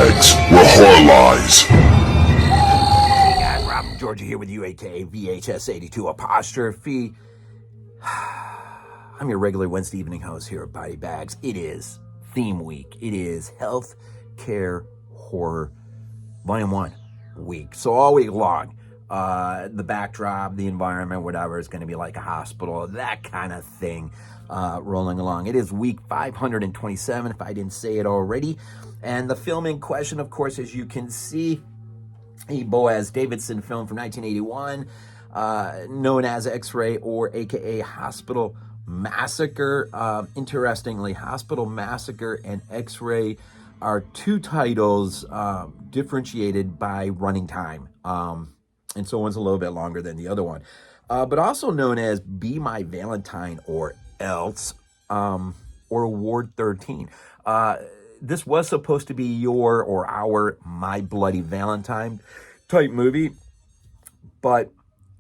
BodyBags, where horror lies. Hey guys, Rob from Georgia here with you, aka VHS82 apostrophe. I'm your regular Wednesday evening host here at BodyBags. It is theme week. It is health care horror volume 1 week. So all week long, the backdrop, the environment, whatever, is going to be like a hospital, that kind of thing, rolling along. It is week 527, if I didn't say it already. And the film in question, of course, as you can see, a Boaz Davidson film from 1981, known as X-Ray or AKA Hospital Massacre. Interestingly, Hospital Massacre and X-Ray are two titles differentiated by running time. And so one's a little bit longer than the other one. But also known as Be My Valentine or Else, or Ward 13. This was supposed to be your or our My Bloody Valentine type movie, but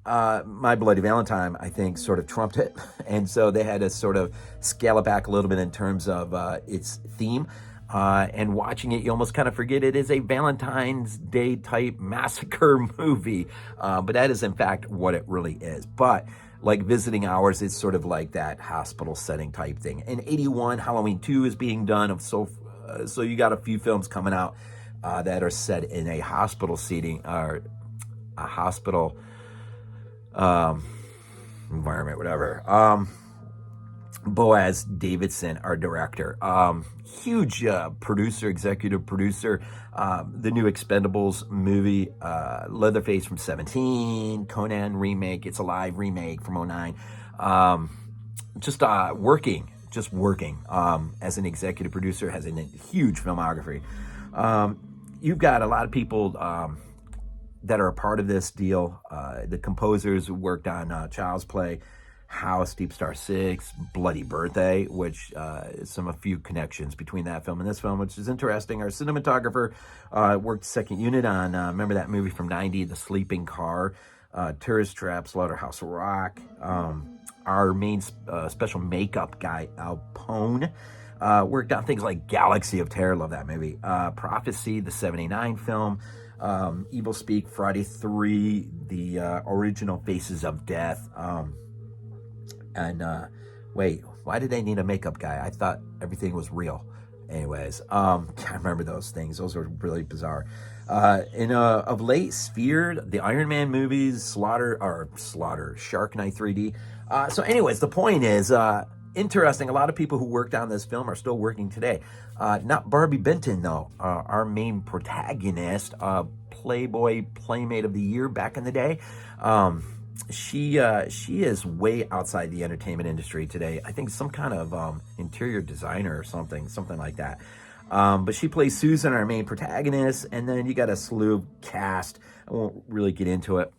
My Bloody Valentine, I think, sort of trumped it. And so they had to sort of scale it back a little bit in terms of its theme. And watching it, you almost kind of forget it is a Valentine's Day type massacre movie. But that is, in fact, what it really is. But like Visiting Hours, it's sort of like that hospital setting type thing. In 81, Halloween 2 is being done. So you got a few films coming out that are set in a hospital setting or a hospital environment, whatever. Boaz Davidson, our director, huge producer, executive producer. The new Expendables movie, Leatherface from 17, Conan remake, It's Alive remake from 09. Just working as an executive producer, has a huge filmography. You've got a lot of people that are a part of this deal. The composers who worked on Child's Play, House, Deep Star 6, Bloody Birthday, which is a few connections between that film and this film, which is interesting. Our cinematographer worked second unit on, remember that movie from 90, The Sleeping Car, Tourist Trap, Slaughterhouse Rock. Our main special makeup guy, Al Pone, worked on things like Galaxy of Terror, love that movie, Prophecy, the 79 film, Evil Speak, Friday 3, the original Faces of Death, and wait, why did they need a makeup guy? I thought everything was real. Anyways, can't remember those things. Those were really bizarre. Of late, Sphere, the Iron Man movies, Shark Night 3D. So anyways, the point is, interesting. A lot of people who worked on this film are still working today. Not Barbie Benton, though. Our main protagonist, Playboy Playmate of the Year back in the day. She is way outside the entertainment industry today. I think some kind of interior designer or something like that. But she plays Susan, our main protagonist, and then you got a slew of cast. I won't really get into it.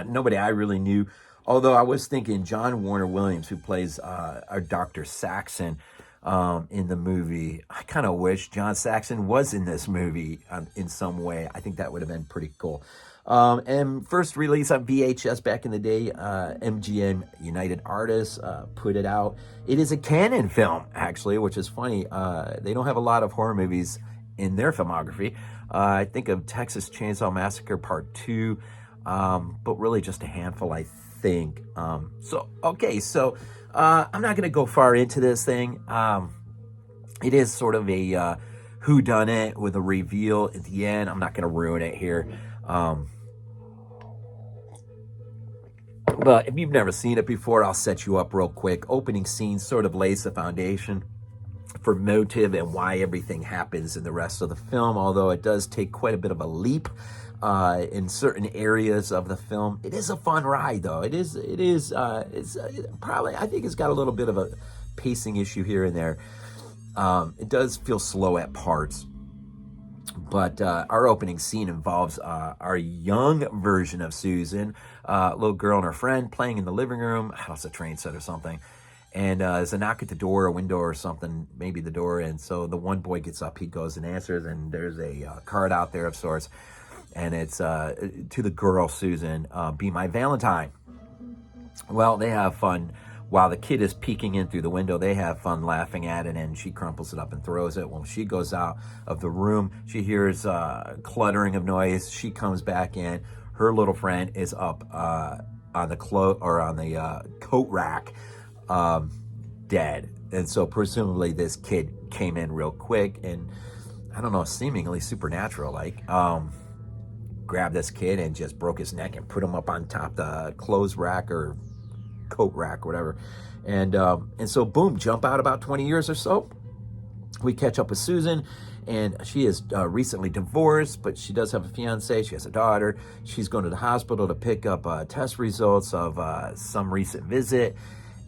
Nobody I really knew, although I was thinking John Warner Williams, who plays our Dr. Saxon in the movie. I kind of wish John Saxon was in this movie in some way. I think that would have been pretty cool. And first release on VHS back in the day, MGM United Artists put it out. It is a canon film, actually, which is funny. They don't have a lot of horror movies in their filmography. I think of Texas Chainsaw Massacre Part 2, but really just a handful, I think. So I'm not going to go far into this thing. It is sort of a whodunit with a reveal at the end. I'm not going to ruin it here. But if you've never seen it before, I'll set you up real quick. Opening scene sort of lays the foundation for motive and why everything happens in the rest of the film, although it does take quite a bit of a leap in certain areas of the film. It is a fun ride, though. It's probably, I think it's got a little bit of a pacing issue here and there. It does feel slow at parts. But our opening scene involves our young version of Susan, a little girl and her friend playing in the living room. Oh, it's a train set or something. And there's a knock at the door, a window or something, maybe the door. And so the one boy gets up, he goes and answers, and there's a card out there of sorts. And it's to the girl, Susan, be my Valentine. Well, they have fun while the kid is peeking in through the window, they have fun laughing at it, and she crumples it up and throws it. When she goes out of the room, she hears cluttering of noise. She comes back in. Her little friend is up on the coat rack, dead. And so presumably this kid came in real quick and, I don't know, seemingly supernatural, like, grabbed this kid and just broke his neck and put him up on top the clothes rack or coat rack, whatever. And so boom, jump out about 20 years or so. We catch up with Susan, and she is recently divorced, but she does have a fiance. She has a daughter. She's going to the hospital to pick up test results of some recent visit.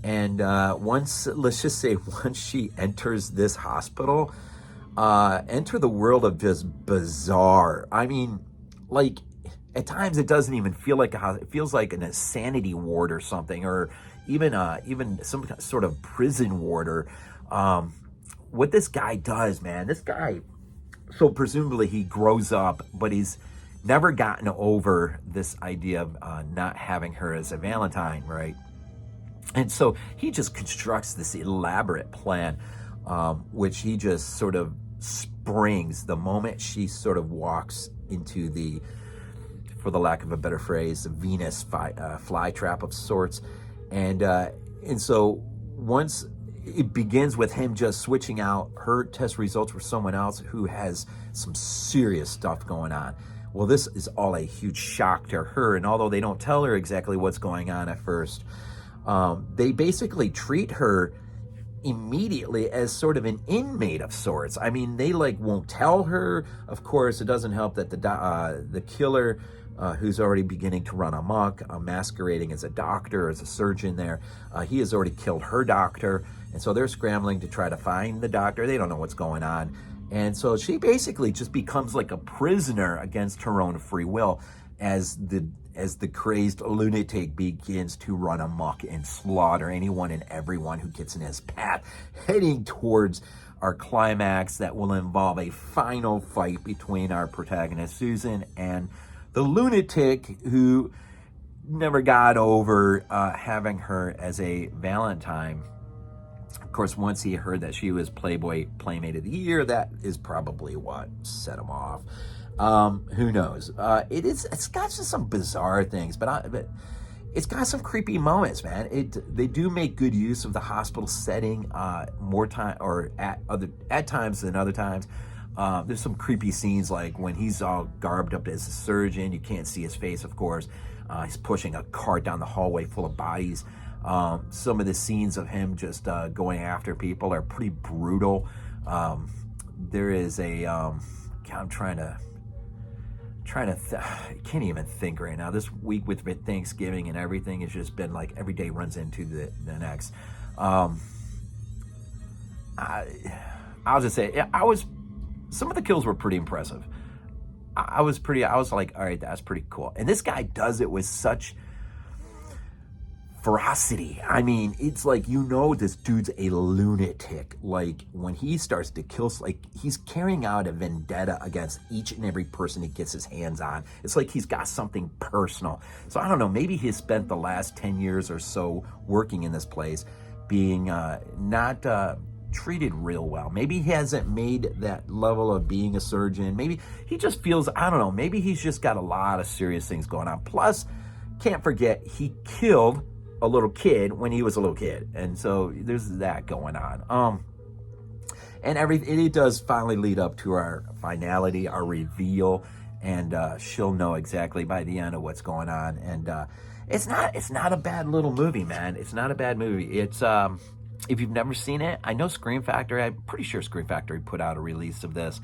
And let's just say once she enters this hospital, enter the world of just bizarre. I mean, like, at times it doesn't even feel like a hospital. It feels like an insanity ward or something, or even some sort of prison ward. Or what this guy does, man, this guy, so presumably he grows up, but he's never gotten over this idea of not having her as a Valentine, right? And so he just constructs this elaborate plan, which he just sort of springs the moment she sort of walks into the, for the lack of a better phrase, Venus fly trap of sorts. And so once it begins with him just switching out her test results for someone else who has some serious stuff going on. Well, this is all a huge shock to her. And although they don't tell her exactly what's going on at first, they basically treat her immediately as sort of an inmate of sorts. I mean, they like won't tell her. Of course, it doesn't help that the killer, who's already beginning to run amok, masquerading as a doctor, as a surgeon there, he has already killed her doctor. And so they're scrambling to try to find the doctor. They don't know what's going on. And so she basically just becomes like a prisoner against her own free will as the crazed lunatic begins to run amok and slaughter anyone and everyone who gets in his path, heading towards our climax that will involve a final fight between our protagonist Susan and the lunatic who never got over having her as a Valentine. Of course, once he heard that she was Playboy Playmate of the Year, that is probably what set him off. Who knows? It's got just some bizarre things, but it's got some creepy moments, man. They do make good use of the hospital setting more time, or at times than other times. There's some creepy scenes, like when he's all garbed up as a surgeon. You can't see his face, of course. He's pushing a cart down the hallway full of bodies. Some of the scenes of him just going after people are pretty brutal. There is I'm trying to I can't even think right now. This week with Thanksgiving and everything has just been like every day runs into the next. I'll just say, some of the kills were pretty impressive. I was like, all right, that's pretty cool. And this guy does it with such ferocity. I mean, it's like, this dude's a lunatic. Like, when he starts to kill, like, he's carrying out a vendetta against each and every person he gets his hands on. It's like he's got something personal. So I don't know, maybe he's spent the last 10 years or so working in this place being not treated real well. Maybe he hasn't made that level of being a surgeon. Maybe he just feels, I don't know, maybe he's just got a lot of serious things going on. Plus, can't forget, he killed a little kid when he was a little kid, and so there's that going on. And it does finally lead up to our finality, our reveal, and she'll know exactly by the end of what's going on. And it's not a bad little movie, man. It's not a bad movie. It's if you've never seen it, I know Scream Factory. I'm pretty sure Scream Factory put out a release of this.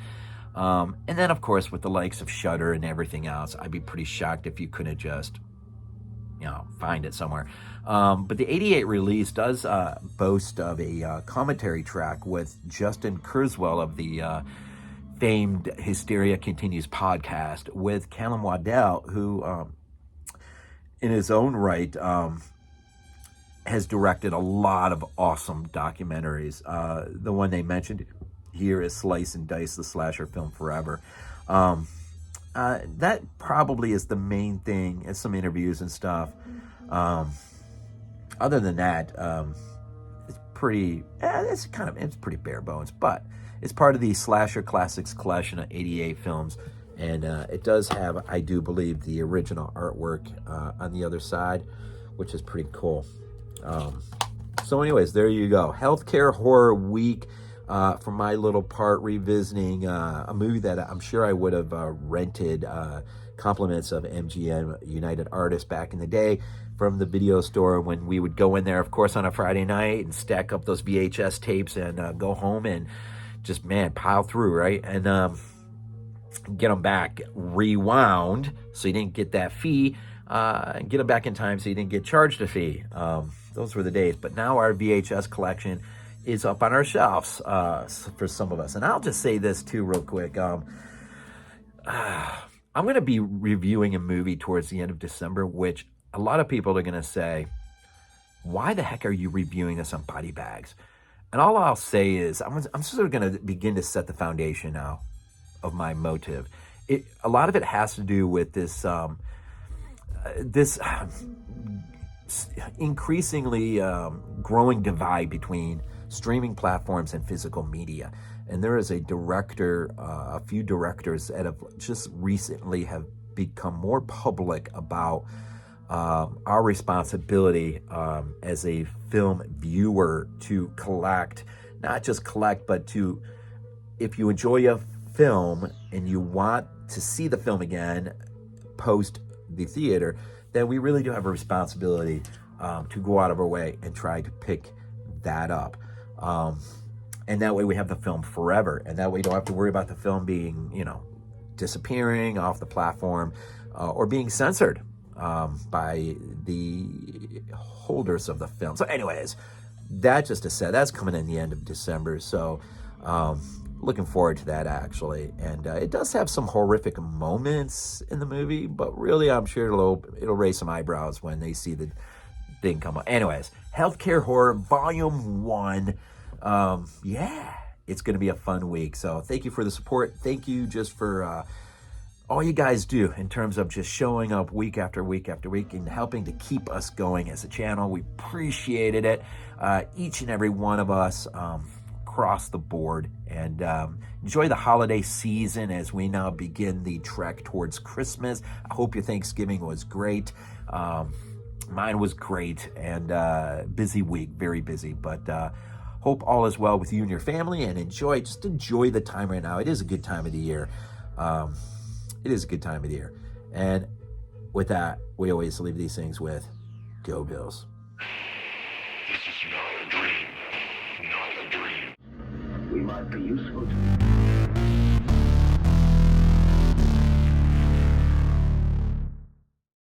And then, of course, with the likes of Shudder and everything else, I'd be pretty shocked if you couldn't just find it somewhere. But the 88 release does boast of a commentary track with Justin Kurzweil of the famed Hysteria Continues podcast, with Callum Waddell, who in his own right has directed a lot of awesome documentaries. The one they mentioned here is Slice and Dice, the slasher film forever. That probably is the main thing, and some interviews and stuff. other than that, it's pretty, it's pretty bare bones, but it's part of the Slasher Classics collection of 88 films. And it does have, I do believe, the original artwork on the other side, which is pretty cool. So anyways, there you go. Healthcare Horror Week, for my little part, revisiting a movie that I'm sure I would have rented, Compliments of MGM United Artists back in the day, from the video store, when we would go in there, of course, on a Friday night and stack up those VHS tapes and go home and just, man, pile through, right? And get them back rewound so you didn't get that fee, and get them back in time so you didn't get charged a fee. Those were the days. But now our VHS collection is up on our shelves for some of us. And I'll just say this too real quick. I'm going to be reviewing a movie towards the end of December, which a lot of people are going to say, why the heck are you reviewing this on BodyBags? And all I'll say is, I'm sort of going to begin to set the foundation now of my motive. A lot of it has to do with this increasingly growing divide between streaming platforms and physical media. And there is a few directors that have just recently have become more public about our responsibility as a film viewer to not just collect, but to, if you enjoy a film and you want to see the film again post the theater, then we really do have a responsibility to go out of our way and try to pick that up. And that way we have the film forever. And that way you don't have to worry about the film being, disappearing off the platform or being censored by the holders of the film. So anyways, that just to say, that's coming in the end of December. So looking forward to that, actually. And it does have some horrific moments in the movie, but really I'm sure it'll raise some eyebrows when they see the thing come up. Anyways, Healthcare Horror Volume 1. It's going to be a fun week. So thank you for the support. Thank you just for all you guys do in terms of just showing up week after week after week and helping to keep us going as a channel. We appreciated it. Each and every one of us across the board. And enjoy the holiday season as we now begin the trek towards Christmas. I hope your Thanksgiving was great. Mine was great, and busy week, very busy, but hope all is well with you and your family, and enjoy the time right now. It is a good time of the year. And with that, we always leave these things with, go Bills. This is not a dream. Not a dream. We might be useful to